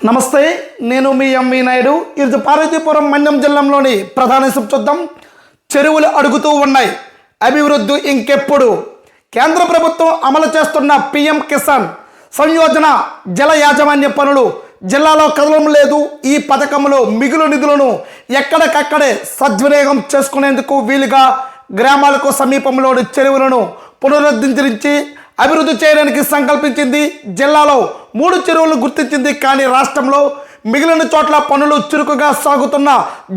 నమస్తే, నేను మీ ఎంవి నాయుడు. ఈరోజు పార్వతీపురం మన్యం జిల్లాలోని ప్రధాన చూద్దాం. చెరువులు అడుగుతూ ఉన్నాయి, అభివృద్ధి ఇంకెప్పుడు? కేంద్ర ప్రభుత్వం అమలు చేస్తున్న పిఎం కిసాన్ సంయోజన జల యాజమాన్య పనులు జిల్లాలో కదలం లేదు. ఈ పథకంలో మిగులు నిధులను ఎక్కడికక్కడే సద్వినియోగం చేసుకునేందుకు వీలుగా గ్రామాలకు సమీపంలోని చెరువులను పునరుద్ధరించి అభివృద్ధి చేయడానికి సంకల్పించింది. జిల్లాలో 3 చెరువులను గుర్తించింది. కానీ రాష్ట్రంలో మిగిలిన చోట్ల పనులు చురుకుగా సాగుతున్న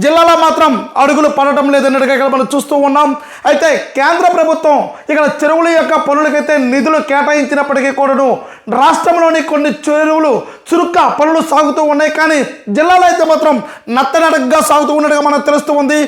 జిల్లాలో మాత్రం అడుగులు పడటం లేదన్నట్టుగా మనం చూస్తూ ఉన్నాం. అయితే కేంద్ర ప్రభుత్వం ఇక్కడ చెరువుల యొక్క పనులకైతే నిధులు కేటాయించినప్పటికీ కూడాను రాష్ట్రంలోని కొన్ని చెరువులు చురుగ్గా పనులు సాగుతూ ఉన్నాయి. కానీ జిల్లాలో అయితే మాత్రం నత్తనడకగా సాగుతూ ఉన్నట్టుగా మనకు తెలుస్తూ ఉంది.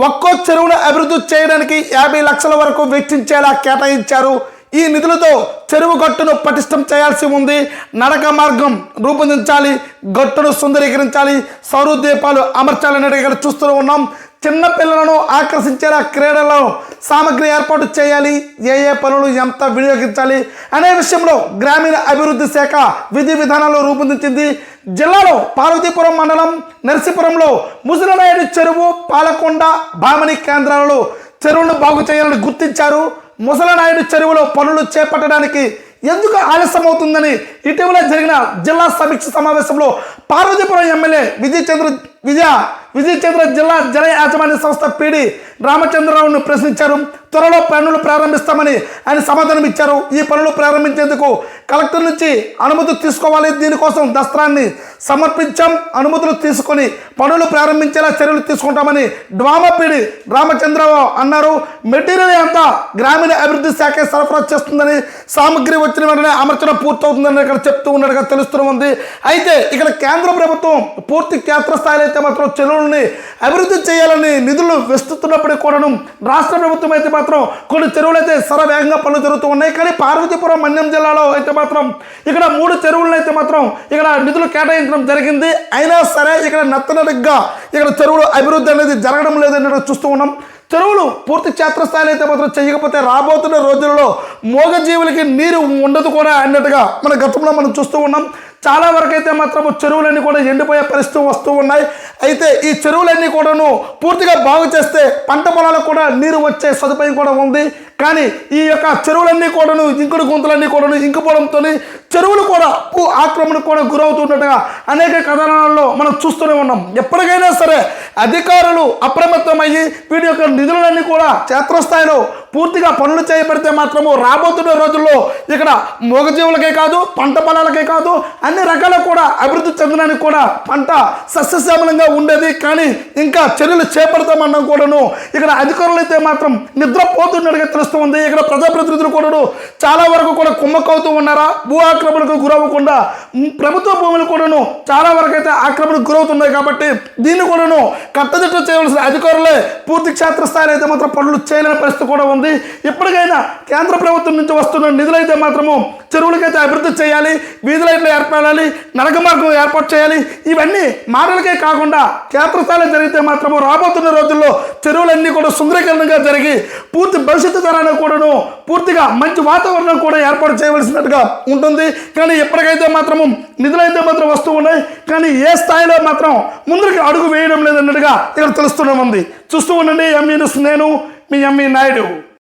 ఒక్కో చెరువును అభివృద్ధి చేయడానికి 50 లక్షల వరకు వెచ్చించేలా కేటాయించారు. ఈ నిధులతో చెరువు గట్టును పటిష్టం చేయాల్సి ఉంది. నడక మార్గం రూపొందించాలి, గట్టును సుందరీకరించాలి, సౌర దీపాలు అమర్చాలనేది చూస్తూ ఉన్నాం. చిన్న పిల్లలను ఆకర్షించేలా క్రీడలను సామగ్రి ఏర్పాటు చేయాలి. ఏ పనులు ఎంత వినియోగించాలి అనే విషయంలో గ్రామీణ అభివృద్ధి శాఖ విధి విధానాలు రూపొందించింది. జిల్లాలో పార్వతీపురం మండలం నరసీపురంలో ముసలనాయుడు చెరువు, పాలకొండ, బామని కేంద్రాలలో చెరువులను బాగు చేయాలని గుర్తించారు. ముసలనాయుడు చెరువులో పనులు చేపట్టడానికి ఎందుకు ఆలస్యం అవుతుందని ఇటీవల జరిగిన జిల్లా సమీక్ష సమావేశంలో పార్వతీపురం ఎమ్మెల్యే విజయచంద్ర జిల్లా జల యాజమాన్య సంస్థ పీడి రామచంద్రరావును ప్రశ్నించారు. త్వరలో పనులు ప్రారంభిస్తామని ఆయన సమాధానం ఇచ్చారు. ఈ పనులు ప్రారంభించేందుకు కలెక్టర్ నుంచి అనుమతి తీసుకోవాలి. దీనికోసం దస్త్రాన్ని సమర్పించాం. అనుమతులు తీసుకొని పనులు ప్రారంభించేలా చర్యలు తీసుకుంటామని డ్వామపీడి రామచంద్రరావు అన్నారు. మెటీరియల్ అంతా గ్రామీణ అభివృద్ధి శాఖ సరఫరా చేస్తుందని, సామగ్రి వచ్చిన వెంటనే అమర్చడం పూర్తవుతుందని ఇక్కడ చెప్తూ ఉన్నట్టుగా తెలుస్తుంది. అయితే ఇక్కడ కేంద్ర ప్రభుత్వం పూర్తి క్షేత్రస్థాయిలో అయితే మాత్రం చెరువులని అభివృద్ధి చేయాలని నిధులు వెస్తున్నప్పటికీ కూడాను రాష్ట్ర ప్రభుత్వం అయితే మాత్రం కొన్ని చెరువులు అయితే శరవేగంగా పనులు జరుగుతూ ఉన్నాయి. కానీ పార్వతీపురం మన్యం జిల్లాలో అయితే మాత్రం ఇక్కడ 3 చెరువులను అయితే మాత్రం ఇక్కడ నిధులు కేటాయించడం జరిగింది. అయినా సరే ఇక్కడ నత్తనడగ్గా ఇక్కడ చెరువులు అభివృద్ధి అనేది జరగడం లేదన్నట్టు చూస్తూ ఉన్నాం. చెరువులు పూర్తి క్షేత్రస్థాయిలో అయితే మాత్రం చేయకపోతే రాబోతున్న రోజుల్లో మూగజీవులకి నీరు ఉండదు కూడా అన్నట్టుగా మన గతంలో మనం చూస్తూ ఉన్నాం. చాలా వరకు అయితే మాత్రం చెరువులన్నీ కూడా ఎండిపోయే పరిస్థితి వస్తూ ఉన్నాయి. అయితే ఈ చెరువులన్నీ కూడాను పూర్తిగా బాగు చేస్తే పంట పొలాలకు కూడా నీరు వచ్చే సదుపాయం కూడా ఉంది. కానీ ఈ యొక్క చెరువులన్నీ కూడాను ఇంకుడు గుంతలన్నీ కూడాను ఇంకిపోవడంతో చెరువులు కూడా ఆక్రమణకు కూడా గురవుతున్నట్టుగా అనేక కథనాల్లో మనం చూస్తూనే ఉన్నాం. ఎప్పటికైనా సరే అధికారులు అప్రమత్తమయ్యి వీటి యొక్క నిధులన్నీ కూడా క్షేత్రస్థాయిలో పూర్తిగా పనులు చేయబడితే మాత్రము రాబోతున్న రోజుల్లో ఇక్కడ మూగజీవులకే కాదు, పంట పొలాలకే కాదు, అన్ని రకాల కూడా అభివృద్ధి చెందడానికి కూడా పంట సస్యశ్యామలంగా ఉండేది. కానీ ఇంకా చర్యలు చేపడతామన్నా కూడాను ఇక్కడ అధికారులు అయితే మాత్రం నిద్రపోతున్నట్టుగా తెలుస్తుంది. ఇక్కడ ప్రజాప్రతినిధులు కూడా చాలా వరకు కూడా కుమ్మక్కవుతూ ఉన్నారా, భూ ఆక్రమణకు గురవ్వకుండా ప్రభుత్వ భూములు కూడాను చాలా వరకు అయితే ఆక్రమణకు గురవుతున్నాయి. కాబట్టి దీన్ని కూడాను కట్టదిట్ట చేయవలసిన అధికారులే పూర్తి క్షేత్రస్థాయిలో అయితే మాత్రం పనులు చేయలేని పరిస్థితి కూడా ఉంది. ఇప్పటికైనా కేంద్ర ప్రభుత్వం నుంచి వస్తున్న నిధులైతే మాత్రము చెరువులకైతే అభివృద్ధి చేయాలి, వీధి లైట్లు ఏర్పడాలి, నడక మార్గం ఏర్పాటు చేయాలి. ఇవన్నీ మాటలకే కాకుండా క్షేత్రస్థాయిలో జరిగితే మాత్రము రాబోతున్న రోజుల్లో చెరువులన్నీ కూడా సుందరీకరణగా జరిగి పూర్తి భవిష్యత్తు తరానికి కూడాను పూర్తిగా మంచి వాతావరణం కూడా ఏర్పాటు చేయవలసినట్టుగా ఉంటుంది. కానీ ఎప్పటికైతే మాత్రము నిధులైతే మాత్రం వస్తూ ఉన్నాయి. కానీ ఏ స్థాయిలో మాత్రం ముందుకు అడుగు వేయడం లేదన్నట్టుగా ఇక్కడ తెలుస్తూనే ఉంది. చూస్తూ ఉండండి ఎంవి న్యూస్. నేను మీ ఎంవి నాయుడు.